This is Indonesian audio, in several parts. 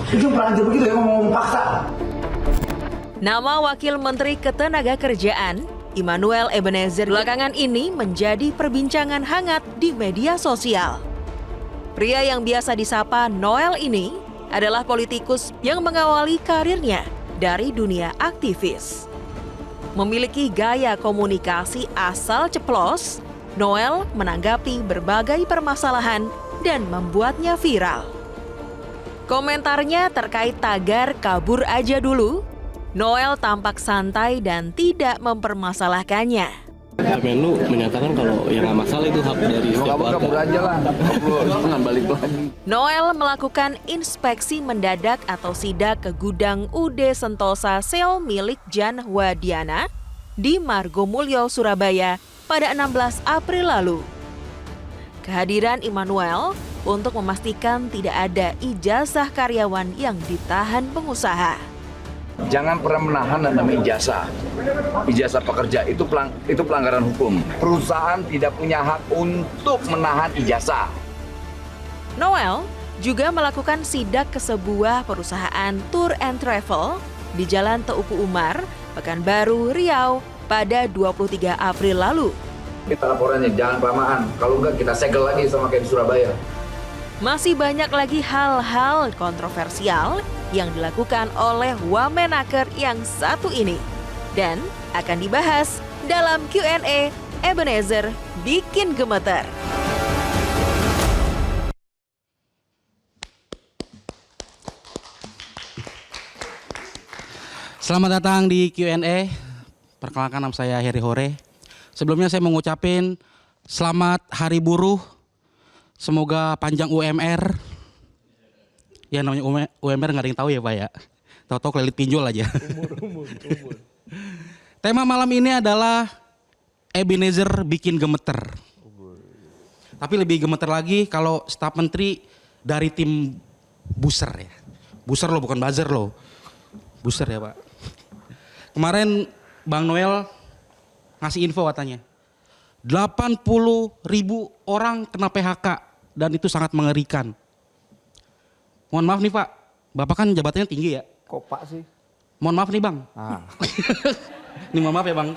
Itu pernah begitu ya ngomong paksa. Nama Wakil Menteri Ketenagakerjaan, Immanuel Ebenezer, belakangan ini menjadi perbincangan hangat di media sosial. Pria yang biasa disapa Noel ini adalah politikus yang mengawali karirnya dari dunia aktivis. Memiliki gaya komunikasi asal ceplos, Noel menanggapi berbagai permasalahan dan membuatnya viral. Komentarnya terkait tagar kabur aja dulu, Noel tampak santai dan tidak mempermasalahkannya. Menlu menyatakan kalau yang nggak masalah itu hak dari setiap warga. Kabur aja lah, jangan balik lagi. Noel melakukan inspeksi mendadak atau sidak ke gudang UD Sentosa Sel milik Jan Wadiana di Margomulyo, Surabaya pada 16 April lalu. Kehadiran Immanuel untuk memastikan tidak ada ijazah karyawan yang ditahan pengusaha. Jangan pernah menahan dan namanya ijazah. Ijazah pekerja itu pelanggaran hukum. Perusahaan tidak punya hak untuk menahan ijazah. Noel juga melakukan sidak ke sebuah perusahaan tour and travel di Jalan Teuku Umar, Pekanbaru, Riau pada 23 April lalu. Kita laporannya jangan kelamaan. Kalau enggak kita segel lagi sama kayak di Surabaya. Masih banyak lagi hal-hal kontroversial yang dilakukan oleh Wamenaker yang satu ini dan akan dibahas dalam Q&A Ebenezer Bikin Gemeter. Selamat datang di Q&A. Perkenalkan, nama saya Heri Hore. Sebelumnya saya mengucapkan selamat Hari Buruh. Semoga panjang UMR. Ya namanya UMR nggak ada yang tahu ya Pak ya. Tahu-tahu kelilit pinjol aja. Umur. Tema malam ini adalah Ebenezer Bikin Gemeter. Tapi lebih gemeter lagi kalau staf menteri dari tim Buser ya. Buser loh, bukan buzzer loh. Buser ya Pak. Kemarin Bang Noel ngasih info katanya. 80.000 orang kena PHK dan itu sangat mengerikan. Mohon maaf nih Pak, Bapak kan jabatannya tinggi ya? Kok Pak sih? Mohon maaf nih Bang. Ini mohon maaf ya Bang.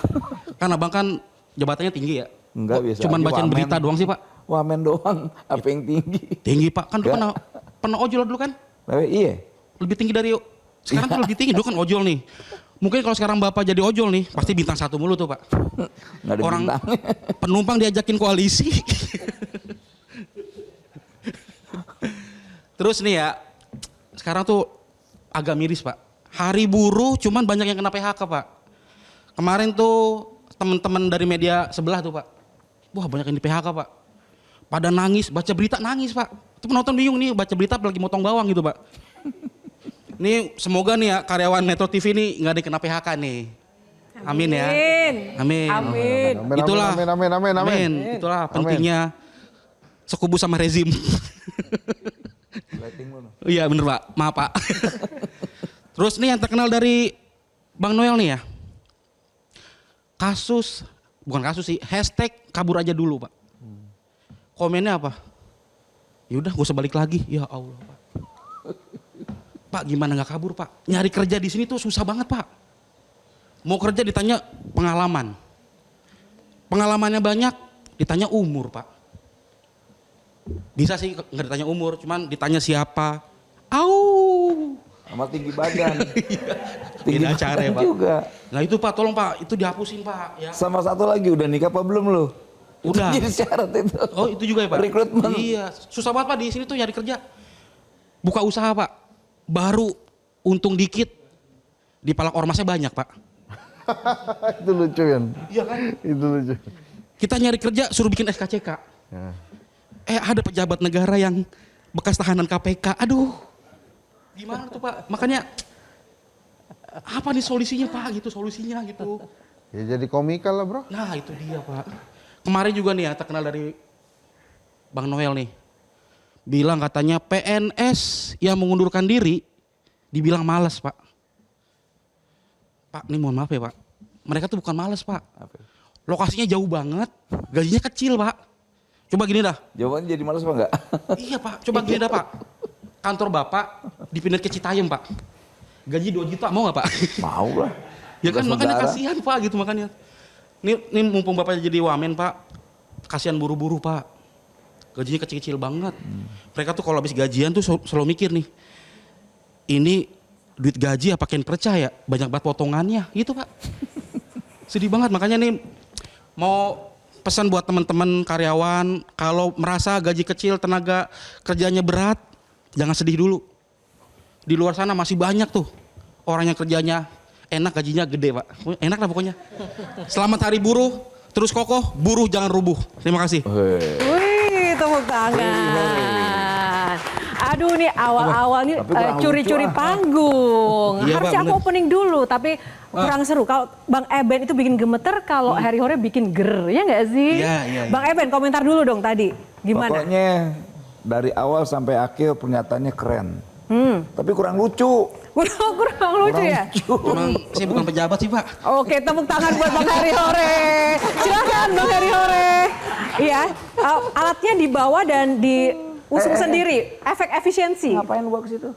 Karena Bang kan jabatannya tinggi ya? Enggak, biasa. Cuman bacain Wamen. berita doang sih Pak. Wamen doang, apa yang tinggi? Tinggi Pak, kan dulu pernah ojol dulu kan? Iya. Lebih tinggi dari sekarang tuh lebih tinggi, dulu kan ojol nih. Mungkin kalau sekarang Bapak jadi ojol nih, pasti bintang 1 mulu tuh Pak. Nggak ada Orang bintang. penumpang diajakin koalisi. Terus nih ya, sekarang tuh agak miris Pak. Hari buruh cuman banyak yang kena PHK Pak. Kemarin tuh teman-teman dari media sebelah tuh Pak. Wah banyak yang di PHK Pak. Pada nangis, baca berita nangis Pak. Itu penonton bingung nih, baca berita lagi motong bawang gitu Pak. Nih semoga nih ya karyawan Metro TV nih nggak ada yang kena PHK nih. Amin ya. Amin. Amin. Itulah. Amin. Itulah pentingnya sekubu sama rezim. Iya bener Pak, maaf Pak. Terus nih yang terkenal dari Bang Noel nih ya. Bukan kasus sih, hashtag kabur aja dulu Pak. Komennya apa? Yaudah gue usah balik lagi, ya Allah Pak. Pak gimana gak kabur Pak? Nyari kerja di sini tuh susah banget Pak. Mau kerja ditanya pengalaman. Pengalamannya banyak, ditanya umur Pak. Bisa sih nggak ditanya umur, cuman ditanya siapa. Au. Sama tinggi badan. Tinggi acara ya Pak. Juga. Nah itu Pak, tolong Pak, itu dihapusin Pak. Ya. Sama satu lagi, udah nikah apa belum lo? Udah. Itu jadi syarat itu. Oh itu juga ya Pak? Rekrutmen. Iya, susah banget Pak di sini tuh nyari kerja. Buka usaha Pak, baru untung dikit, di palak ormasnya banyak Pak. Itu lucu kan? Iya kan? Itu lucu. Kita nyari kerja suruh bikin SKCK. Ya. Ada pejabat negara yang bekas tahanan KPK. Aduh, gimana tuh Pak? Makanya apa nih solusinya Pak? Gitu solusinya gitu. Ya jadi komikal lah bro. Nah itu dia Pak. Kemarin juga nih ya terkenal dari Bang Noel nih. Bilang katanya PNS yang mengundurkan diri dibilang malas Pak. Pak ini mohon maaf ya Pak. Mereka tuh bukan malas Pak. Lokasinya jauh banget, gajinya kecil Pak. Coba gini dah. Jawabannya jadi malas apa enggak? Iya Pak, coba gini dah Pak. Kantor Bapak dipindah ke Citayam Pak. Gaji 2 juta mau nggak Pak? Mau lah. Ya kan Tugas makanya negara. kasihan Pak gitu makanya. Ini mumpung Bapak jadi wamen Pak, kasihan buruh-buruh Pak. Gajinya kecil-kecil banget. Mereka tuh kalau habis gajian tuh selalu mikir nih, ini duit gaji apa kain percaya? Banyak banget potongannya gitu Pak. Sedih banget makanya nih mau pesan buat teman-teman karyawan, kalau merasa gaji kecil, tenaga kerjanya berat, jangan sedih dulu. Di luar sana masih banyak tuh orang yang kerjanya enak, gajinya gede Pak. Enak lah pokoknya. Selamat Hari Buruh, terus kokoh, buruh jangan rubuh. Terima kasih. Wih, tepuk tangan. Aduh nih awal-awal nih curi-curi panggung. Iya, Harusnya Pak, aku bener. opening dulu tapi kurang seru. Kalau Bang Eben itu bikin gemeter, kalau Harry Hore bikin ger, ya nggak sih? Iya. Bang Eben komentar dulu dong tadi. Gimana? Pokoknya dari awal sampai akhir pernyataannya keren. Tapi kurang lucu. Kurang lucu ya? Emang saya bukan pejabat sih Pak. Oke, tepuk tangan buat Bang Harry Hore. Silakan Bang Harry Hore. Iya, alatnya dibawa dan diusung sendiri. Efek efisiensi. Ngapain lu bawa ke situ?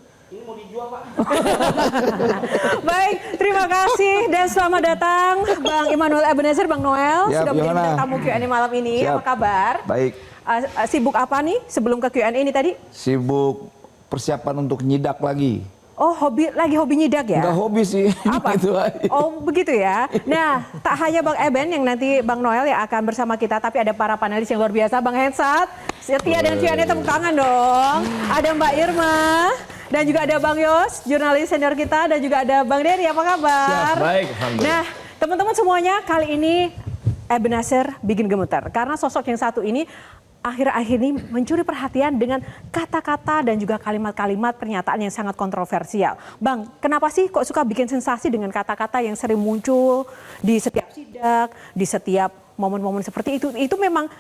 Baik, terima kasih dan selamat datang Bang Immanuel Ebenezer, Bang Noel. Siap, Sudah menjadi gimana? tamu Q&A malam ini. Siap. Apa kabar? Baik. Sibuk apa nih sebelum ke Q&A ini tadi? Sibuk persiapan untuk nyidak lagi. Oh, lagi hobi nyidak ya? Enggak hobi sih. Apa? Itu aja. Oh begitu ya. Nah, tak hanya Bang Eben yang nanti Bang Noel yang akan bersama kita, tapi ada para panelis yang luar biasa. Bang Hensat, setia dan Q&A, tepuk tangan dong. Ada Mbak Irma, dan juga ada Bang Yos, jurnalis senior kita, dan juga ada Bang Dery. Apa kabar? Siap, baik, alhamdulillah. Nah, teman-teman semuanya, kali ini Ebenezer bikin gemeter. Karena sosok yang satu ini akhir-akhir ini mencuri perhatian dengan kata-kata dan juga kalimat-kalimat pernyataan yang sangat kontroversial. Bang, kenapa sih kok suka bikin sensasi dengan kata-kata yang sering muncul di setiap sidak, di setiap momen-momen seperti itu? Itu memang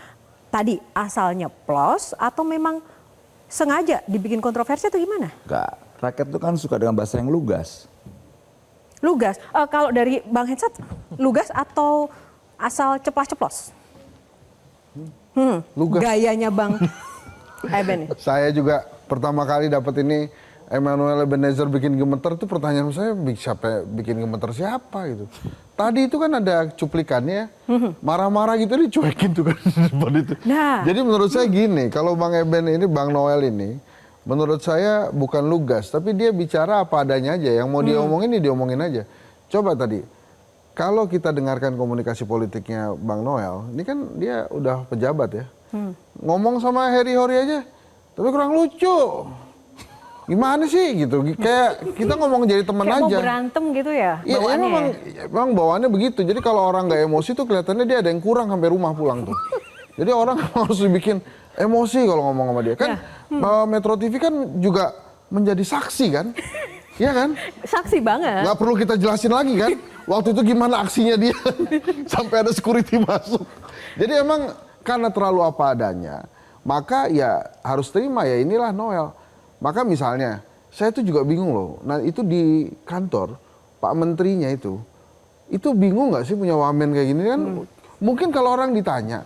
tadi asalnya plus atau memang sengaja dibikin kontroversi atau gimana? Enggak. Rakyat itu kan suka dengan bahasa yang lugas. Lugas. Kalau dari Bang Hensat, lugas atau asal ceplas-ceplos? Lugas. Gayanya Bang Eben. Saya juga pertama kali dapat ini Immanuel Ebenezer bikin gemeter itu pertanyaan saya siapa bikin gemeter siapa gitu. Tadi itu kan ada cuplikannya marah-marah gitu dicuekin tuh kan depan itu. Nah. Jadi menurut saya gini, kalau Bang Eben ini Bang Noel ini menurut saya bukan lugas tapi dia bicara apa adanya aja, yang mau dia omongin dia diomongin aja. Coba tadi kalau kita dengarkan komunikasi politiknya Bang Noel, ini kan dia udah pejabat ya. Ngomong sama Harry Hore aja, tapi kurang lucu. Gimana sih gitu, kayak kita ngomong jadi teman Kayak aja. mau berantem gitu ya Iya, bawaannya memang bawaannya begitu. Jadi kalau orang nggak emosi tuh kelihatannya dia ada yang kurang sampai rumah pulang tuh. Jadi orang harus dibikin emosi kalau ngomong sama dia. Kan Metro TV kan juga menjadi saksi kan. Iya kan? Saksi banget. Nggak perlu kita jelasin lagi kan. Waktu itu gimana aksinya dia sampai ada security masuk. Jadi emang karena terlalu apa adanya, maka ya harus terima ya inilah Noel. Maka misalnya, saya tuh juga bingung loh. Nah itu di kantor, Pak Menterinya itu bingung nggak sih punya wamen kayak gini kan? Mungkin kalau orang ditanya,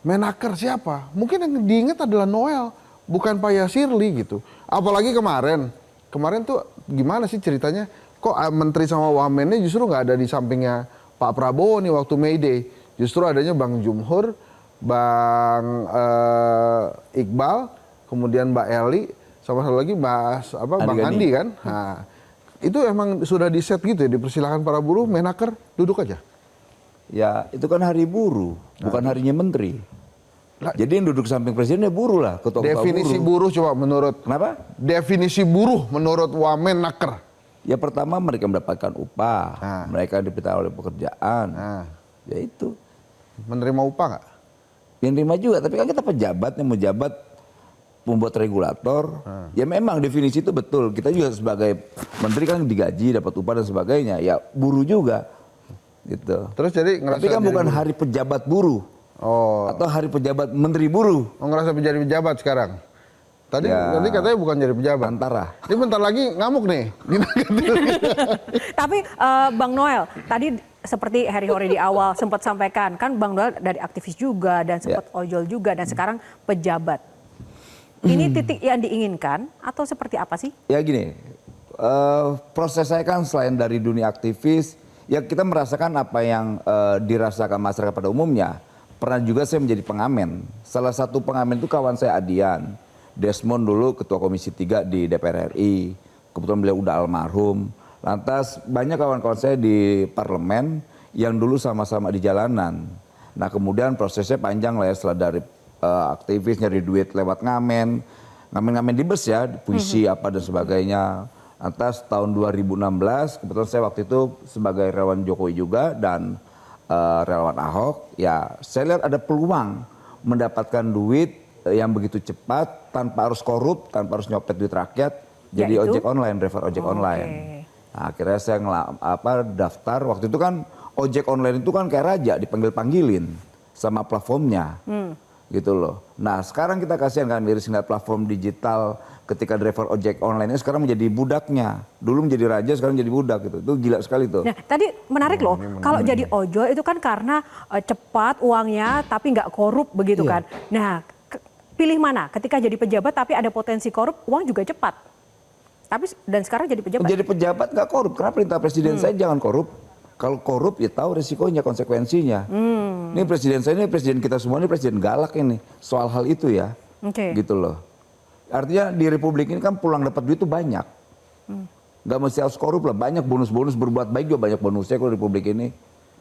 Menaker siapa? Mungkin yang diingat adalah Noel, bukan Pak Yasirli gitu. Apalagi kemarin tuh gimana sih ceritanya? Kok Menteri sama wamennya justru nggak ada di sampingnya Pak Prabowo nih waktu May Day. Justru adanya Bang Jumhur, Bang Iqbal, kemudian Mbak Eli, sama satu lagi Bang Andi kan. Nah, itu emang sudah di set gitu ya, dipersilakan para buruh, Menaker duduk aja. Ya itu kan hari buruh, bukan harinya menteri. Jadi yang duduk samping presidennya buruh lah, ketua-ketua Definisi buruh coba menurut. Kenapa? Definisi buruh menurut Wamenaker. Ya pertama mereka mendapatkan upah, mereka dipita oleh pekerjaan. Ya itu. Menerima upah nggak? Yang terima juga, tapi kan kita pejabat yang menjabat membuat regulator. Ya memang definisi itu betul. Kita juga sebagai menteri kan digaji, dapat upah dan sebagainya. Ya buruh juga. Gitu. Terus jadi ngerasa tapi kan jadi bukan buruh. hari pejabat buruh. Oh. Atau hari pejabat menteri buruh. Oh, ngerasa menjadi pejabat sekarang. Tadi katanya bukan jadi pejabat. Antara. Ini bentar lagi ngamuk nih. Tapi Bang Noel, tadi seperti Harry Hore di awal sempat sampaikan, kan Bang Noel dari aktivis juga dan sempat ojol juga dan sekarang pejabat. Ini titik yang diinginkan atau seperti apa sih? Ya gini, proses saya kan selain dari dunia aktivis, ya kita merasakan apa yang dirasakan masyarakat pada umumnya. Pernah juga saya menjadi pengamen. Salah satu pengamen itu kawan saya Adian. Desmond dulu ketua Komisi 3 di DPR RI. Kebetulan beliau udah almarhum. Lantas banyak kawan-kawan saya di parlemen yang dulu sama-sama di jalanan. Nah kemudian prosesnya panjang lah ya, setelah dari aktivis nyari duit lewat ngamen di bus ya, puisi apa dan sebagainya. Lantas tahun 2016 kebetulan saya waktu itu sebagai relawan Jokowi juga dan relawan Ahok, ya saya lihat ada peluang mendapatkan duit yang begitu cepat tanpa harus korup, tanpa harus nyopet duit rakyat, jadi ojek online, driver ojek online. Nah, akhirnya saya daftar. Waktu itu kan ojek online itu kan kayak raja, dipanggil-panggilin sama platformnya. Gitu loh. Nah sekarang kita kasihan kan miris ngeliat platform digital ketika driver ojek online ini sekarang menjadi budaknya. Dulu menjadi raja, sekarang jadi budak gitu. Itu gila sekali tuh. Nah tadi menarik loh, kalau jadi ojol itu kan karena cepat uangnya tapi nggak korup begitu kan. Nah pilih mana? Ketika jadi pejabat tapi ada potensi korup, uang juga cepat. Tapi dan sekarang jadi pejabat. Jadi pejabat nggak korup, karena perintah presiden saya jangan korup. Kalau korup ya tahu resikonya, konsekuensinya. Ini presiden saya, ini presiden kita semua, ini presiden galak ini. Soal hal itu ya. Gitu loh. Artinya di republik ini kan pulang dapat duit itu banyak. Gak mesti harus korup lah, banyak bonus-bonus, berbuat baik juga banyak bonusnya kalau di republik ini.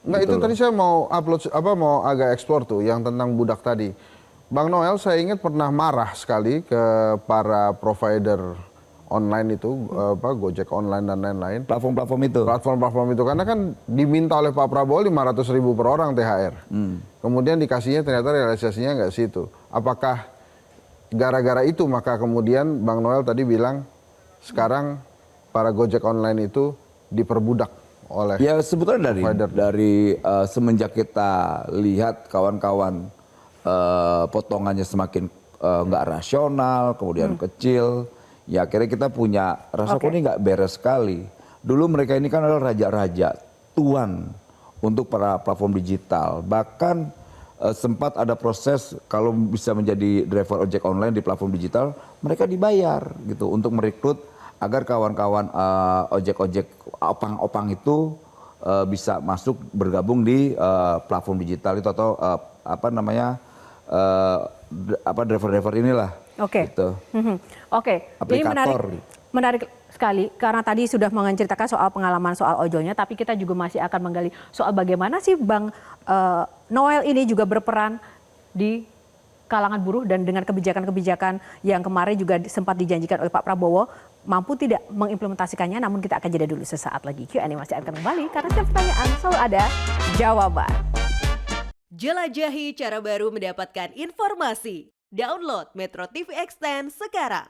Enggak, gitu itu tadi saya mau upload, mau agak eksplor tuh yang tentang budak tadi. Bang Noel saya ingat pernah marah sekali ke para provider online itu, Gojek online dan lain-lain. Platform-platform itu. Platform-platform itu karena kan diminta oleh Pak Prabowo 500.000 per orang THR. Kemudian dikasihnya ternyata realisasinya nggak situ. Apakah gara-gara itu maka kemudian Bang Noel tadi bilang sekarang para Gojek online itu diperbudak oleh ya sebetulnya dari semenjak kita lihat kawan-kawan potongannya semakin nggak rasional, kemudian kecil. Ya akhirnya kita punya rasa kok ini nggak beres sekali. Dulu mereka ini kan adalah raja-raja, tuan untuk para platform digital. Bahkan sempat ada proses kalau bisa menjadi driver ojek online di platform digital, mereka dibayar gitu untuk merekrut agar kawan-kawan ojek-ojek opang-opang itu bisa masuk bergabung di platform digital itu atau driver-driver inilah. Gitu. Ini menarik sekali karena tadi sudah menceritakan soal pengalaman soal ojolnya, tapi kita juga masih akan menggali soal bagaimana sih Bang Noel ini juga berperan di kalangan buruh dan dengan kebijakan-kebijakan yang kemarin juga sempat dijanjikan oleh Pak Prabowo mampu tidak mengimplementasikannya. Namun kita akan jeda dulu sesaat lagi. Q&A masih akan kembali karena setiap pertanyaan selalu ada jawaban. Jelajahi cara baru mendapatkan informasi. Download Metro TV Extend sekarang.